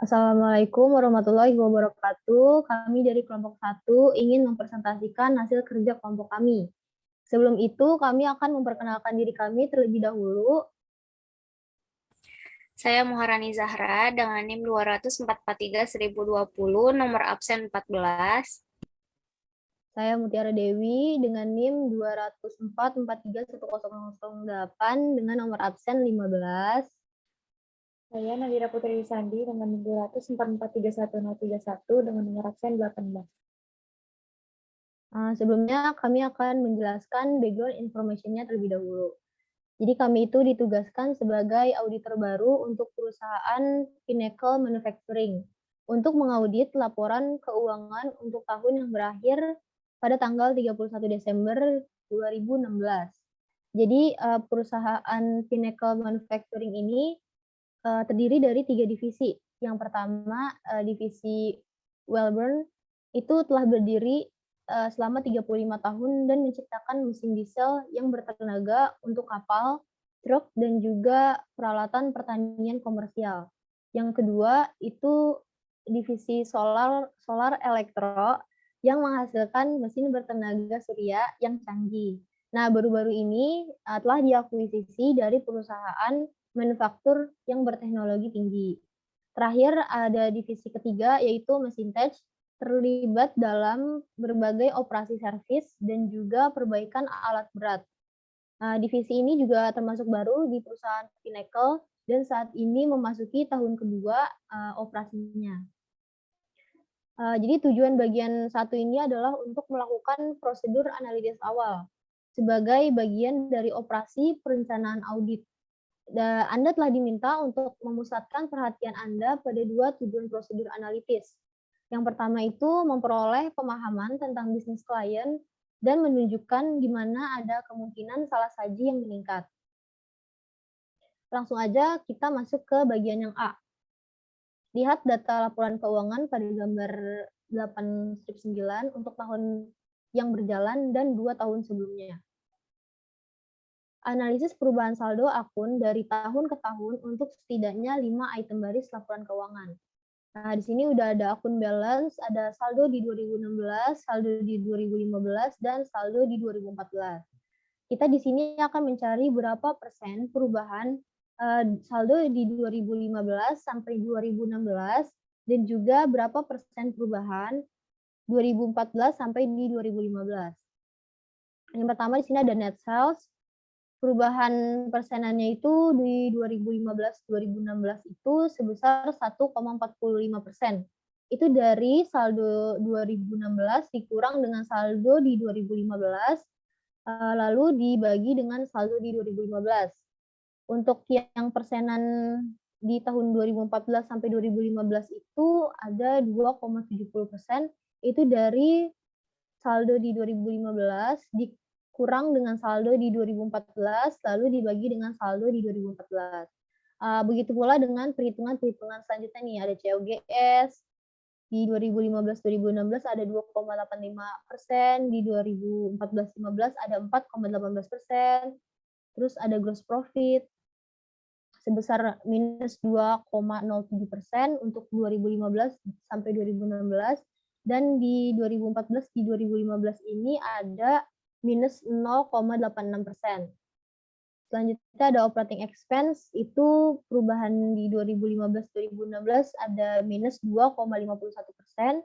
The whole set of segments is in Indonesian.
Assalamualaikum warahmatullahi wabarakatuh. Kami dari kelompok 1 ingin mempresentasikan hasil kerja kelompok kami. Sebelum itu, kami akan memperkenalkan diri kami terlebih dahulu. Saya Muharani Zahra dengan NIM 20443-1020, nomor absen 14. Saya Mutiara Dewi dengan NIM 204431008 dengan nomor absen 15. Saya Nadira Putri Sandi dengan NIM 204431031 dengan nomor absen 18. Sebelumnya kami akan menjelaskan background information-nya terlebih dahulu. Jadi kami itu ditugaskan sebagai auditor baru untuk perusahaan Pinnacle Manufacturing untuk mengaudit laporan keuangan untuk tahun yang berakhir pada tanggal 31 Desember 2016. Jadi perusahaan Pinnacle Manufacturing ini terdiri dari 3 divisi. Yang pertama divisi Wellburn itu telah berdiri selama 35 tahun dan menciptakan mesin diesel yang bertenaga untuk kapal, truk, dan juga peralatan pertanian komersial. Yang kedua itu divisi solar elektro yang menghasilkan mesin bertenaga surya yang canggih. Nah, baru-baru ini telah diakuisisi dari perusahaan manufaktur yang berteknologi tinggi. Terakhir ada divisi ketiga yaitu mesin tech, terlibat dalam berbagai operasi servis dan juga perbaikan alat berat. Divisi ini juga termasuk baru di perusahaan Pinnacle dan saat ini memasuki tahun kedua operasinya. Jadi tujuan bagian satu ini adalah untuk melakukan prosedur analisis awal sebagai bagian dari operasi perencanaan audit. Anda telah diminta untuk memusatkan perhatian Anda pada 2 tujuan prosedur analitis. Yang pertama itu memperoleh pemahaman tentang bisnis klien dan menunjukkan di mana ada kemungkinan salah saji yang meningkat. Langsung aja kita masuk ke bagian yang A. Lihat data laporan keuangan pada gambar 8/9 untuk tahun yang berjalan dan 2 tahun sebelumnya. Analisis perubahan saldo akun dari tahun ke tahun untuk setidaknya 5 item baris laporan keuangan. Nah, di sini udah ada akun balance, ada saldo di 2016, saldo di 2015, dan saldo di 2014. Kita di sini akan mencari berapa persen perubahan saldo di 2015 sampai 2016 dan juga berapa persen perubahan 2014 sampai di 2015. Yang pertama di sini ada net sales. Perubahan persenannya itu di 2015-2016 itu sebesar 1,45%. Itu dari saldo 2016 dikurang dengan saldo di 2015, lalu dibagi dengan saldo di 2015. Untuk yang persenan di tahun 2014 sampai 2015 itu ada 2,70%, itu dari saldo di 2015 kurang dengan saldo di 2014, lalu dibagi dengan saldo di 2014. Begitu pula dengan perhitungan-perhitungan selanjutnya nih, ada COGS, di 2015-2016 ada 2,85%, di 2014-15 ada 4,18%, terus ada gross profit sebesar minus 2,07% untuk 2015 sampai 2016, dan di 2014 di 2015 ini ada minus 0,86%. Selanjutnya ada operating expense, itu perubahan di 2015-2016 ada minus 2,51%,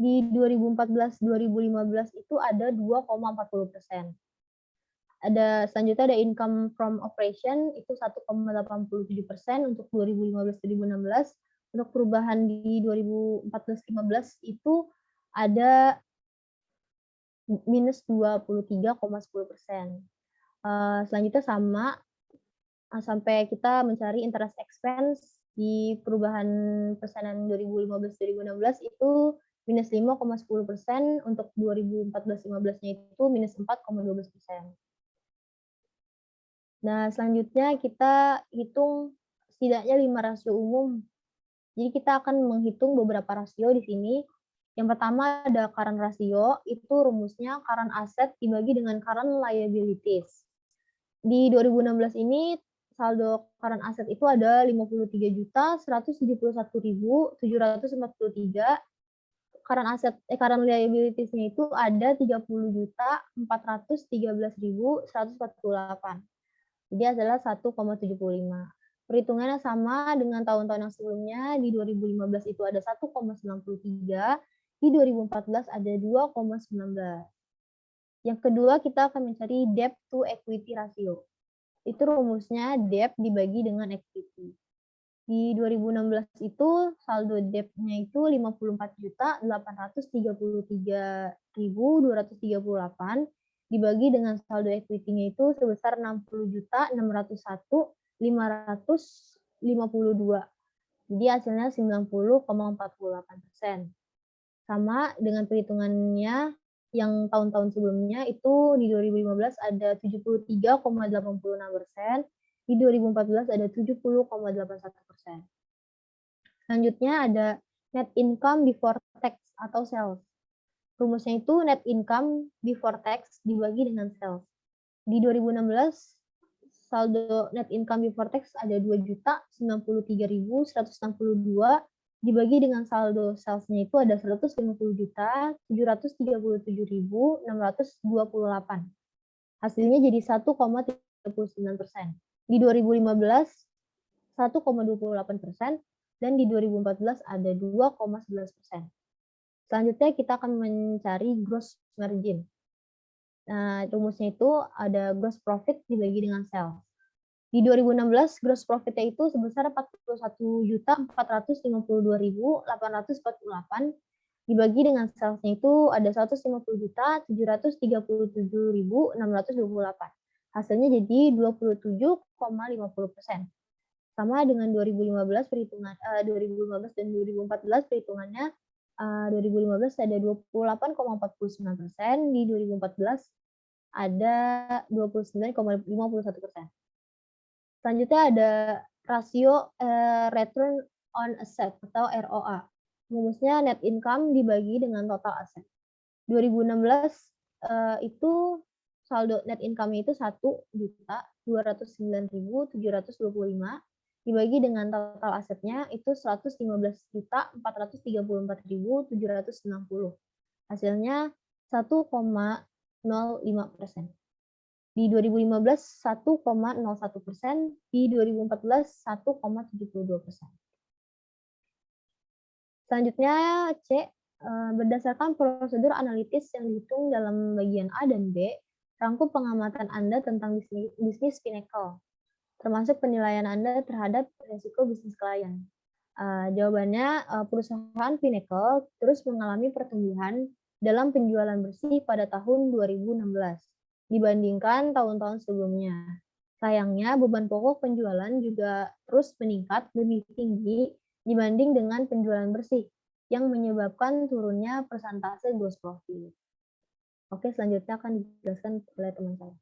di 2014-2015 itu ada 2,40%. Selanjutnya ada income from operation, itu 1,87% untuk 2015-2016. Untuk perubahan di 2014-15 itu ada minus 23,10%. Selanjutnya sama, sampai kita mencari interest expense di perubahan persenan 2015-2016 itu minus 5,10%, untuk 2014-15-nya itu minus 4,12%. Nah, selanjutnya kita hitung setidaknya 5 rasio umum. Jadi kita akan menghitung beberapa rasio di sini. Yang pertama ada current ratio, itu rumusnya current asset dibagi dengan current liabilities. Di 2016 ini saldo current asset itu ada 53.171.743. Current liabilities-nya itu ada 30.413.148. Jadi adalah 1,75. Perhitungannya sama dengan tahun-tahun yang sebelumnya. Di 2015 itu ada 1,93, di 2014 ada 2,19. Yang kedua, kita akan mencari debt to equity ratio. Itu rumusnya debt dibagi dengan equity. Di 2016 itu saldo debt-nya itu 54.833.238 dibagi dengan saldo equity-nya itu sebesar 60.601.552. Jadi hasilnya 90,48%. Sama dengan perhitungannya yang tahun-tahun sebelumnya itu di 2015 ada 73,86%, di 2014 ada 70,81%. Selanjutnya ada net income before tax atau sales. Rumusnya itu net income before tax dibagi dengan sales. Di 2016 saldo net income before tax ada 2.093.162 dibagi dengan saldo salesnya itu ada 150.737.628. Hasilnya jadi 1,39%. Di 2015 1,28%, dan di 2014 ada 2,11%. Selanjutnya kita akan mencari gross margin. Nah, rumusnya itu ada gross profit dibagi dengan sales. Di 2016 gross profit-nya itu sebesar 41.452.848 dibagi dengan sales-nya itu ada 150.737.628. Hasilnya jadi 27,50%. Sama dengan 2015 perhitungan 2015 dan 2014 perhitungannya 2015 ada 28,49%, di 2014 ada 29,51%. Selanjutnya ada rasio return on asset atau ROA. Rumusnya net income dibagi dengan total aset. 2016 itu saldo net income-nya itu 1.209.725 dibagi dengan total asetnya itu 115.434.760. Hasilnya 1,05%. Di 2015 1,01%, di 2014 1,72%. Selanjutnya C, berdasarkan prosedur analitis yang dihitung dalam bagian A dan B, rangkum pengamatan Anda tentang bisnis Pinnacle, termasuk penilaian Anda terhadap risiko bisnis klien. Jawabannya, perusahaan Pinnacle terus mengalami pertumbuhan dalam penjualan bersih pada tahun 2016 dibandingkan tahun-tahun sebelumnya. Sayangnya, beban pokok penjualan juga terus meningkat lebih tinggi dibanding dengan penjualan bersih, yang menyebabkan turunnya persentase gross profit. Oke, selanjutnya akan dijelaskan oleh teman saya.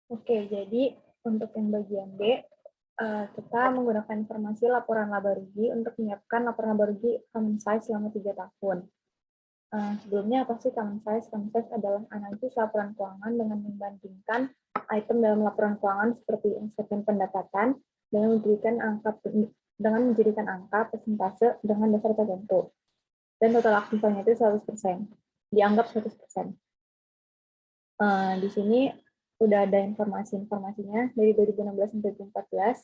Oke, jadi untuk yang bagian B, kita menggunakan informasi laporan laba rugi untuk menyiapkan laporan laba rugi common size selama 3 tahun. Sebelumnya apa sih common size? Common size adalah analisis laporan keuangan dengan membandingkan item dalam laporan keuangan seperti aset dan pendapatan dengan menjadikan angka persentase dengan dasar tertentu. Dan total aktifanya itu 100%, dianggap 100%. Di sini udah ada informasinya dari 2016 sampai 2014.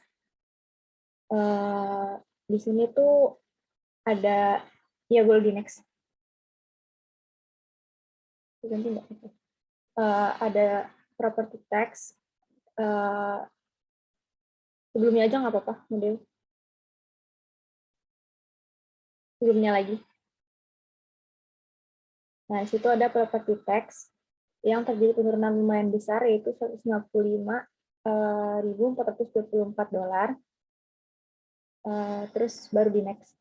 Di sini tuh ada, ya boleh di next. Ada property tax. Sebelumnya aja nggak apa-apa, model. Sebelumnya lagi. Nah, di situ ada property tax yang terjadi penurunan lumayan besar, yaitu $155.424. Terus baru di next.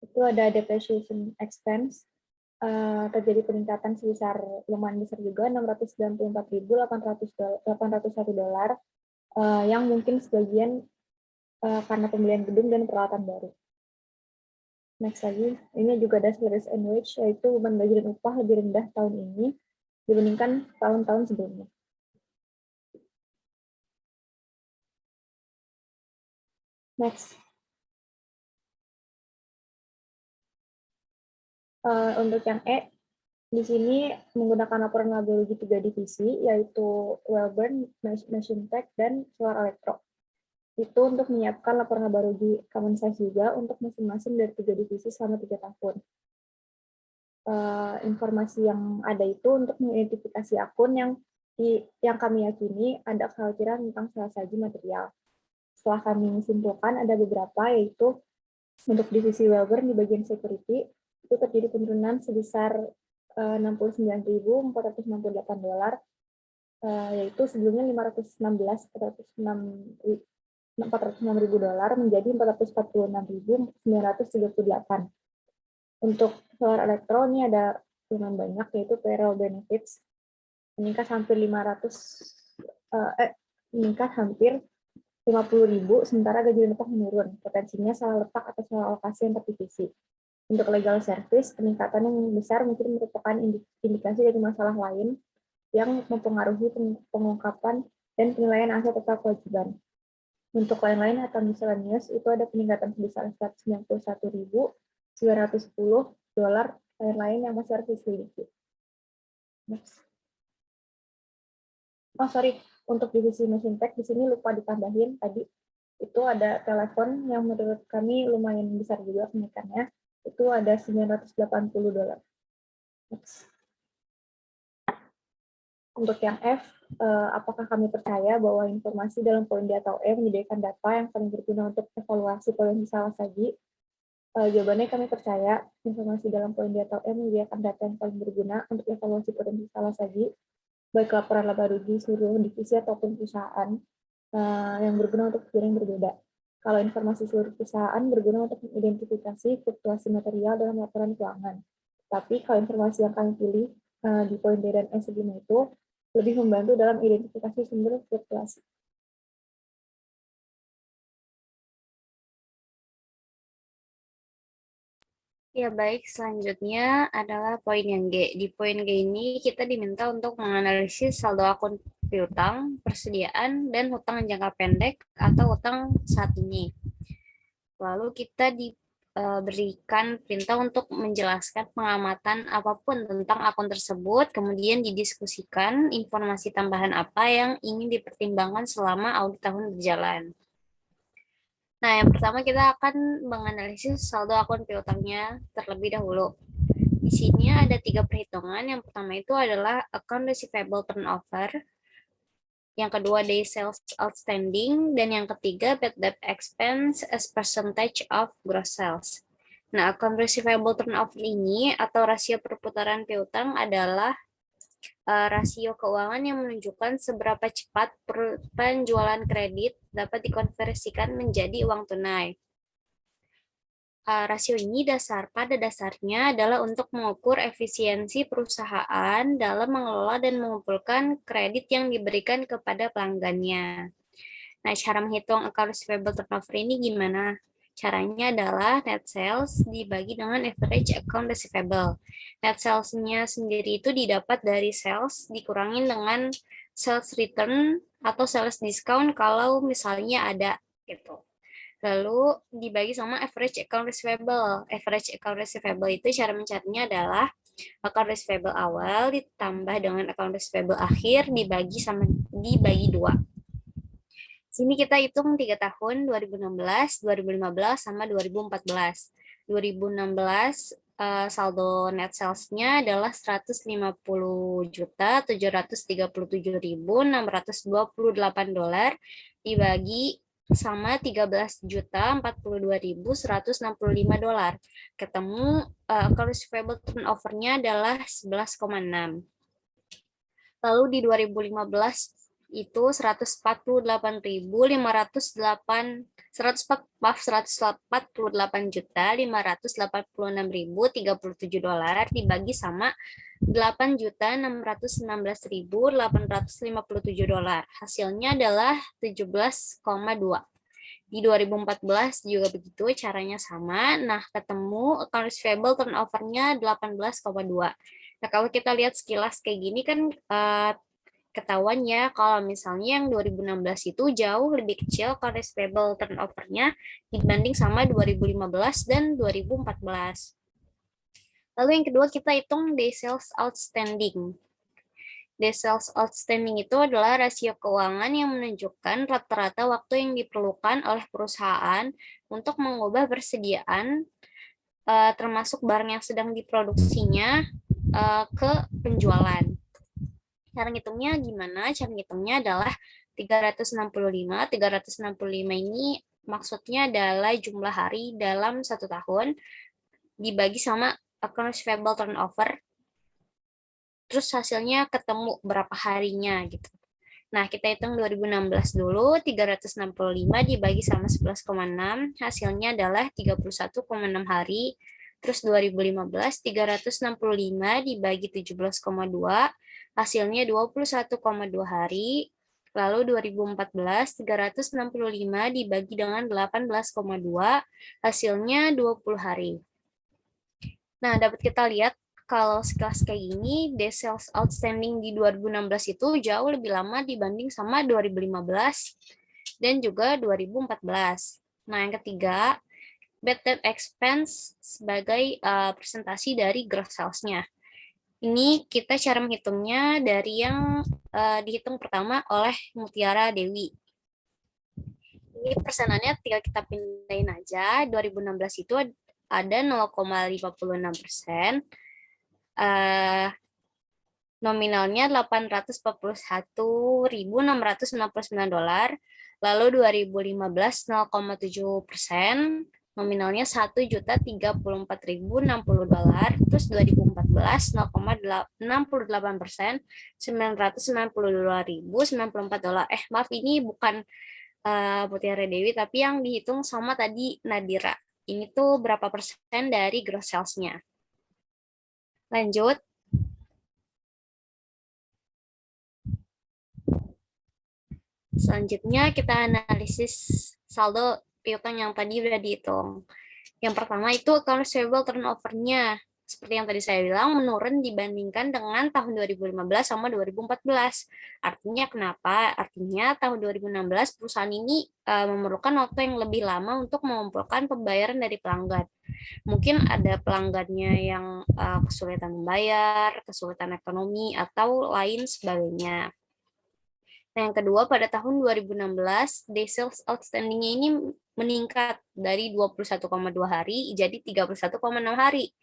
Itu ada depreciation expense, terjadi peningkatan sebesar lumayan besar juga, $694.801. yang mungkin sebagian karena pembelian gedung dan peralatan baru. Next lagi, ini juga ada salaries and wage, yaitu beban gaji dan upah lebih rendah tahun ini dibandingkan tahun-tahun sebelumnya. Next. Untuk yang E, di sini menggunakan laporan laba rugi 3 divisi, yaitu Wellburn, Machine Tech, dan Solar Electro. Itu untuk menyiapkan laporan laba rugi common size juga untuk masing-masing dari 3 divisi selama 3 tahun. Informasi yang ada itu untuk mengidentifikasi akun yang kami yakini ada kekhawatiran tentang salah saji material. Setelah kami simpulkan, ada beberapa, yaitu untuk divisi Wellburn di bagian security, itu terjadi penurunan sebesar $69.468, yaitu sebelumnya $406.000 menjadi $446.938. Untuk Solar Electro ini ada lumayan banyak, yaitu payroll benefits meningkat hampir 50.000, sementara gaji dan upah menurun. Potensinya salah letak atau salah alokasi antar divisi. Untuk legal service, peningkatan yang besar mungkin merupakan indikasi dari masalah lain yang mempengaruhi pengungkapan dan penilaian aset atau kewajiban. Untuk lain-lain atau miscellaneous, itu ada peningkatan sebesar $191.910, lain-lain yang masih harus diselidiki. Next. Untuk divisi Machine Tech di sini lupa ditambahin tadi, itu ada telepon yang menurut kami lumayan besar juga kenaikannya, itu ada $980. Next. Untuk yang F, apakah kami percaya bahwa informasi dalam poin D atau E menyediakan data yang paling berguna untuk evaluasi potensi salah saji? Jawabannya kami percaya informasi dalam poin D atau E menyediakan data yang paling berguna untuk evaluasi potensi salah saji, baik laporan laba rugi seluruh divisi ataupun perusahaan yang berguna untuk tujuan yang berbeda. Kalau informasi seluruh perusahaan berguna untuk mengidentifikasi fluktuasi material dalam laporan keuangan. Tapi kalau informasi yang kami pilih di poin D dan E sebelumnya itu lebih membantu dalam identifikasi sumber fluktuasi. Ya, baik. Selanjutnya adalah poin yang G. Di poin G ini kita diminta untuk menganalisis saldo akun piutang, persediaan, dan hutang jangka pendek atau hutang saat ini. Lalu kita diberikan perintah untuk menjelaskan pengamatan apapun tentang akun tersebut, kemudian didiskusikan informasi tambahan apa yang ingin dipertimbangkan selama audit tahun berjalan. Nah, yang pertama kita akan menganalisis saldo akun piutangnya terlebih dahulu. Di sini ada 3 perhitungan. Yang pertama itu adalah account receivable turnover, yang kedua day sales outstanding, dan yang ketiga bad debt expense as percentage of gross sales. Nah, account receivable turnover ini atau rasio perputaran piutang adalah rasio keuangan yang menunjukkan seberapa cepat penjualan kredit dapat dikonversikan menjadi uang tunai. Rasio ini pada dasarnya adalah untuk mengukur efisiensi perusahaan dalam mengelola dan mengumpulkan kredit yang diberikan kepada pelanggannya. Nah, cara menghitung account receivable turnover ini gimana? Caranya adalah net sales dibagi dengan average account receivable. Net sales-nya sendiri itu didapat dari sales dikurangin dengan sales return atau sales discount kalau misalnya ada gitu. Lalu dibagi sama average account receivable. Average account receivable itu cara mencarinya adalah account receivable awal ditambah dengan account receivable akhir dibagi 2. Sini kita hitung 3 tahun, 2016, 2015, sama 2014. 2016 saldo net sales-nya adalah $150.737.628 dibagi sama $13.042.165. Ketemu account receivable turnover-nya adalah 11,6. Lalu di 2015 itu 148.586.537 dolar dibagi sama 8.616.857 dolar. Hasilnya adalah 17,2. Di 2014 juga begitu, caranya sama. Nah, ketemu account receivable turnover-nya 18,2. Nah, kalau kita lihat sekilas kayak gini kan ketahuan ya kalau misalnya yang 2016 itu jauh lebih kecil account receivable turnover-nya dibanding sama 2015 dan 2014. Lalu yang kedua kita hitung day sales outstanding. Day sales outstanding itu adalah rasio keuangan yang menunjukkan rata-rata waktu yang diperlukan oleh perusahaan untuk mengubah persediaan termasuk barang yang sedang diproduksinya ke penjualan. Cara ngitungnya gimana? Cara ngitungnya adalah 365. 365 ini maksudnya adalah jumlah hari dalam 1 tahun dibagi sama account receivable turnover. Terus hasilnya ketemu berapa harinya gitu. Nah, kita hitung 2016 dulu, 365 dibagi sama 11,6, hasilnya adalah 31,6 hari. Terus 2015, 365 dibagi 17,2, hasilnya 21,2 hari. Lalu 2014, 365 dibagi dengan 18,2, hasilnya 20 hari. Nah, dapat kita lihat kalau sekelas kayak gini, day sales outstanding di 2016 itu jauh lebih lama dibanding sama 2015 dan juga 2014. Nah, yang ketiga, bad debt expense sebagai presentasi dari gross sales-nya. Ini kita cara menghitungnya dari yang dihitung pertama oleh Mutiara Dewi. Ini persenannya tinggal kita pindahin aja. 2016 itu ada 0,56%. Nominalnya 841.699 dolar. Lalu 2015 0,7%, nominalnya 1.034.060 dolar. Terus 2014 0,68%, 992.094 dolar. Maaf, ini bukan Mutiara Dewi, tapi yang dihitung sama tadi Nadira. Ini tuh berapa persen dari gross sales-nya. Lanjut. Selanjutnya kita analisis saldo piutang yang tadi udah dihitung. Yang pertama itu account receivable turnover-nya. Seperti yang tadi saya bilang, menurun dibandingkan dengan tahun 2015 sama 2014. Artinya kenapa? Artinya tahun 2016 perusahaan ini memerlukan waktu yang lebih lama untuk mengumpulkan pembayaran dari pelanggan. Mungkin ada pelanggannya yang kesulitan membayar, kesulitan ekonomi, atau lain sebagainya. Nah, yang kedua, pada tahun 2016, day sales outstanding-nya ini meningkat dari 21,2 hari jadi 31,6 hari.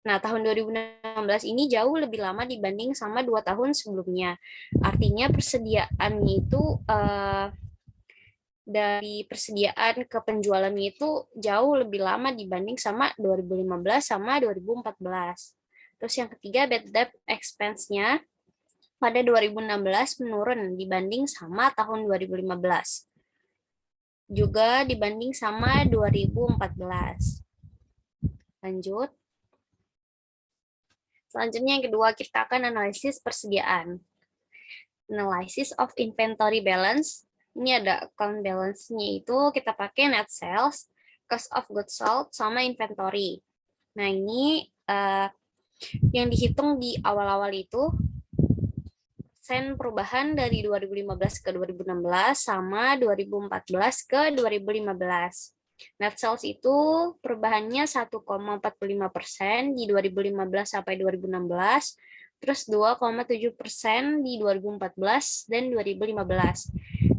Nah, tahun 2016 ini jauh lebih lama dibanding sama 2 tahun sebelumnya. Artinya persediaannya itu dari persediaan ke penjualannya itu jauh lebih lama dibanding sama 2015 sama 2014. Terus yang ketiga, bad debt expense-nya pada 2016 menurun dibanding sama tahun 2015. Juga dibanding sama 2014. Lanjut. Selanjutnya yang kedua, kita akan analisis persediaan. Analysis of inventory balance. Ini ada account balance-nya itu kita pakai net sales, cost of goods sold, sama inventory. Nah, ini yang dihitung di awal-awal itu persen perubahan dari 2015 ke 2016 sama 2014 ke 2015. Net sales itu perubahannya 1,45% di 2015 sampai 2016, terus 2,7% di 2014 dan 2015.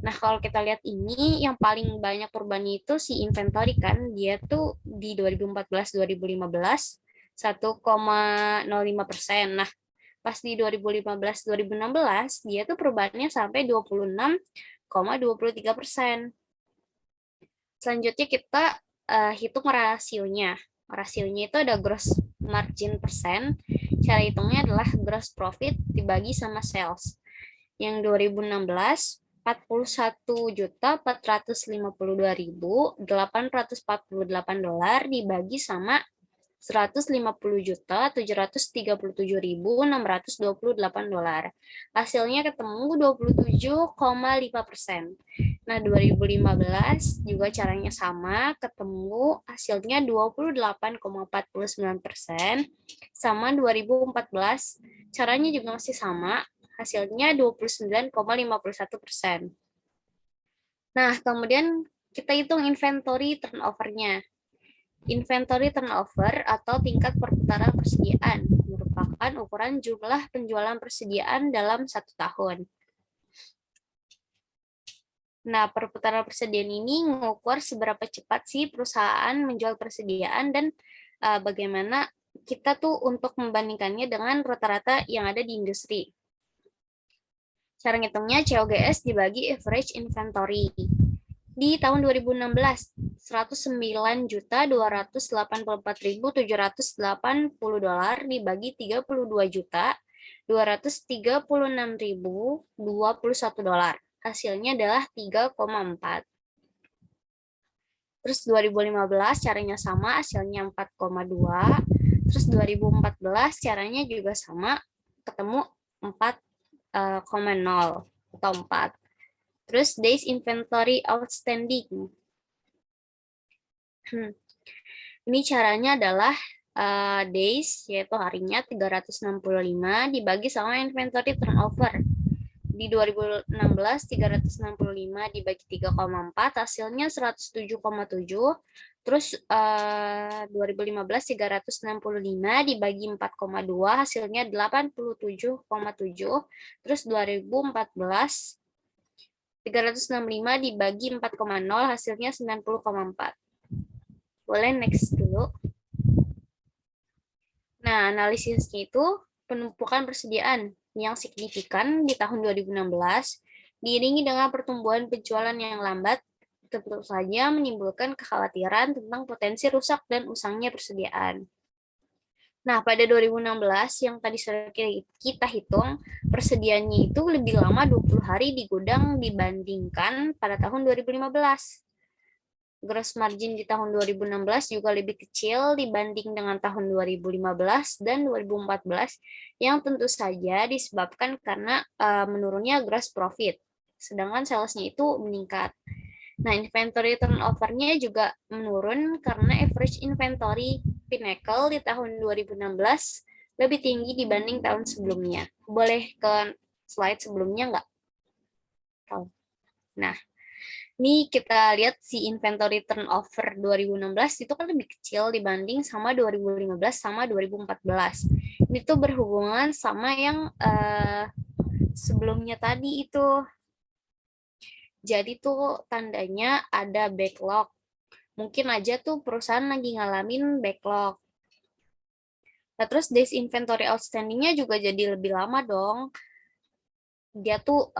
Nah, kalau kita lihat ini, yang paling banyak perubahannya itu si inventory kan, dia tuh di 2014-2015 1,05%. Nah, pas di 2015-2016, dia tuh perubahannya sampai 26,23%. Selanjutnya kita hitung rasionya. Rasionya itu ada gross margin persen. Cara hitungnya adalah gross profit dibagi sama sales. Yang 2016 $41.452.848 dibagi sama $150.737.628. Hasilnya ketemu 27,5%. Nah, 2015 juga caranya sama, ketemu hasilnya 28,49%. Sama 2014, caranya juga masih sama, hasilnya 29,51%. Nah, kemudian kita hitung inventory turnover-nya. Inventory turnover atau tingkat perputaran persediaan merupakan ukuran jumlah penjualan persediaan dalam 1 tahun. Nah, perputaran persediaan ini mengukur seberapa cepat sih perusahaan menjual persediaan dan bagaimana kita tuh untuk membandingkannya dengan rata-rata yang ada di industri. Cara ngitungnya COGS dibagi average inventory. Di tahun 2016, $109.284.780 dibagi $32.236.021. Hasilnya adalah 3,4. Terus 2015 caranya sama, hasilnya 4,2. Terus 2014 caranya juga sama, ketemu 4,0 atau 4. Terus days inventory outstanding. Ini caranya adalah days, yaitu harinya 365 dibagi sama inventory turnover. Di 2016, 365 dibagi 3,4, hasilnya 107,7. Terus 2015, 365 dibagi 4,2, hasilnya 87,7. Terus 2014, 365 dibagi 4,0, hasilnya 90,4. Boleh next dulu. Nah, analisisnya itu penumpukan persediaan yang signifikan di tahun 2016 diiringi dengan pertumbuhan penjualan yang lambat tentu saja menimbulkan kekhawatiran tentang potensi rusak dan usangnya persediaan. Nah, pada 2016 yang tadi sudah kita hitung, persediaannya itu lebih lama 20 hari di gudang dibandingkan pada tahun 2015. Gross margin di tahun 2016 juga lebih kecil dibanding dengan tahun 2015 dan 2014 yang tentu saja disebabkan karena menurunnya gross profit, sedangkan salesnya itu meningkat. Nah, inventory turnover-nya juga menurun karena average inventory Pinnacle di tahun 2016 lebih tinggi dibanding tahun sebelumnya. Boleh ke slide sebelumnya nggak? Nah, ini kita lihat si inventory turnover 2016 itu kan lebih kecil dibanding sama 2015 sama 2014. Ini tuh berhubungan sama yang sebelumnya tadi itu. Jadi tuh tandanya ada backlog. Mungkin aja tuh perusahaan lagi ngalamin backlog. Nah, terus days inventory outstanding-nya juga jadi lebih lama dong. Dia tuh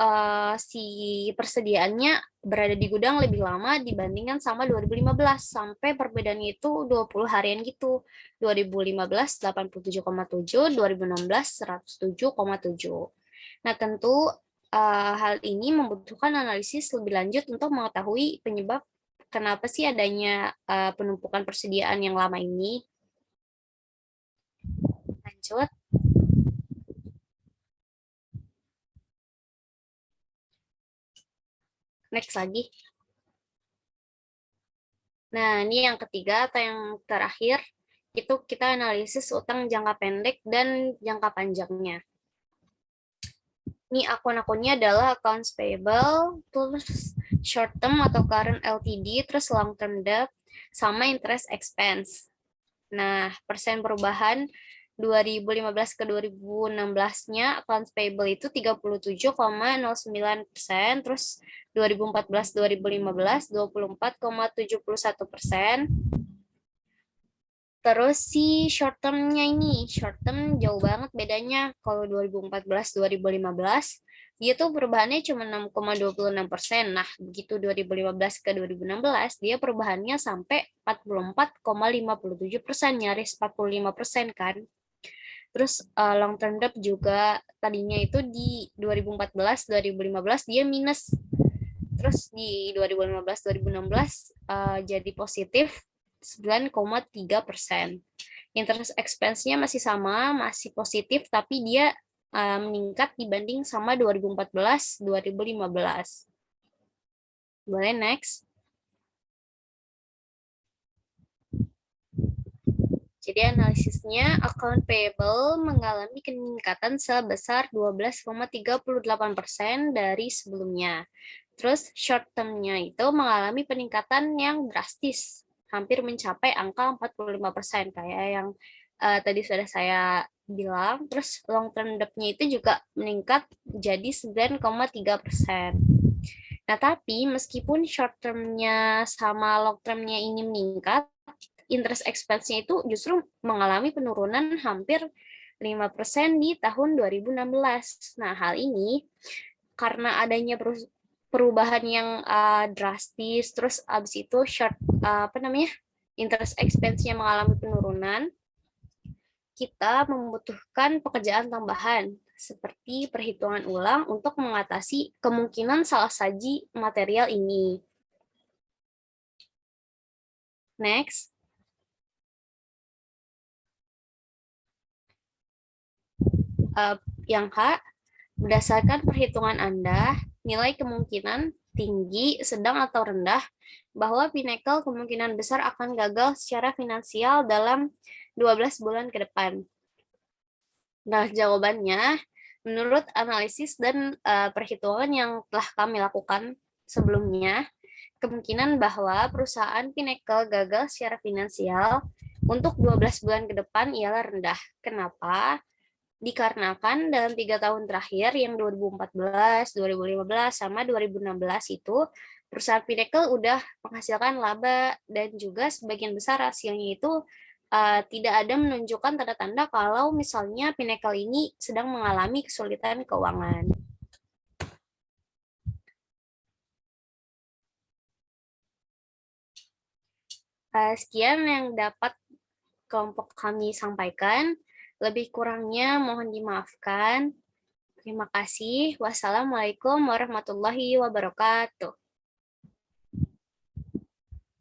si persediaannya berada di gudang lebih lama dibandingkan sama 2015, sampai perbedaannya itu 20 harian gitu. 2015 87,7, 2016 107,7. Nah, tentu hal ini membutuhkan analisis lebih lanjut untuk mengetahui penyebab kenapa sih adanya penumpukan persediaan yang lama ini. Lanjut. Next lagi. Nah, ini yang ketiga atau yang terakhir, itu kita analisis utang jangka pendek dan jangka panjangnya. Ini akun-akunnya adalah accounts payable, terus short term atau current LTD, terus long term debt, sama interest expense. Nah, persen perubahan 2015 ke 2016-nya accounts payable itu 37,09%, terus 2014-2015 24,71%. Terus si short term-nya ini, short term jauh banget bedanya. Kalau 2014-2015 dia tuh perubahannya cuma 6,26%. Nah, begitu 2015 ke 2016 dia perubahannya sampai 44,57%, nyaris 45% kan. Terus long term debt juga tadinya itu di 2014-2015 dia minus. Terus di 2015-2016 jadi positif 9,3%. Interest expense-nya masih sama, masih positif, tapi dia meningkat dibanding sama 2014-2015. Boleh next. Jadi analisisnya, account payable mengalami peningkatan sebesar 12,38% dari sebelumnya. Terus short term-nya itu mengalami peningkatan yang drastis, hampir mencapai angka 45%, kayak yang tadi sudah saya bilang. Terus long term debt-nya itu juga meningkat jadi 9,3%. Nah, tapi meskipun short term-nya sama long term-nya ini meningkat, interest expense-nya itu justru mengalami penurunan hampir 5% di tahun 2016. Nah, hal ini karena adanya perubahan yang drastis, terus abis itu interest expense-nya mengalami penurunan, kita membutuhkan pekerjaan tambahan seperti perhitungan ulang untuk mengatasi kemungkinan salah saji material ini. Next. Yang H, berdasarkan perhitungan Anda, nilai kemungkinan tinggi, sedang, atau rendah bahwa Pinnacle kemungkinan besar akan gagal secara finansial dalam 12 bulan ke depan. Nah, jawabannya, menurut analisis dan perhitungan yang telah kami lakukan sebelumnya, kemungkinan bahwa perusahaan Pinnacle gagal secara finansial untuk 12 bulan ke depan ialah rendah. Kenapa? Dikarenakan dalam 3 tahun terakhir yang 2014, 2015, sama 2016 itu perusahaan Pinnacle udah menghasilkan laba dan juga sebagian besar hasilnya itu tidak ada menunjukkan tanda-tanda kalau misalnya Pinnacle ini sedang mengalami kesulitan keuangan. Sekian yang dapat kelompok kami sampaikan. Lebih kurangnya mohon dimaafkan. Terima kasih. Wassalamualaikum warahmatullahi wabarakatuh.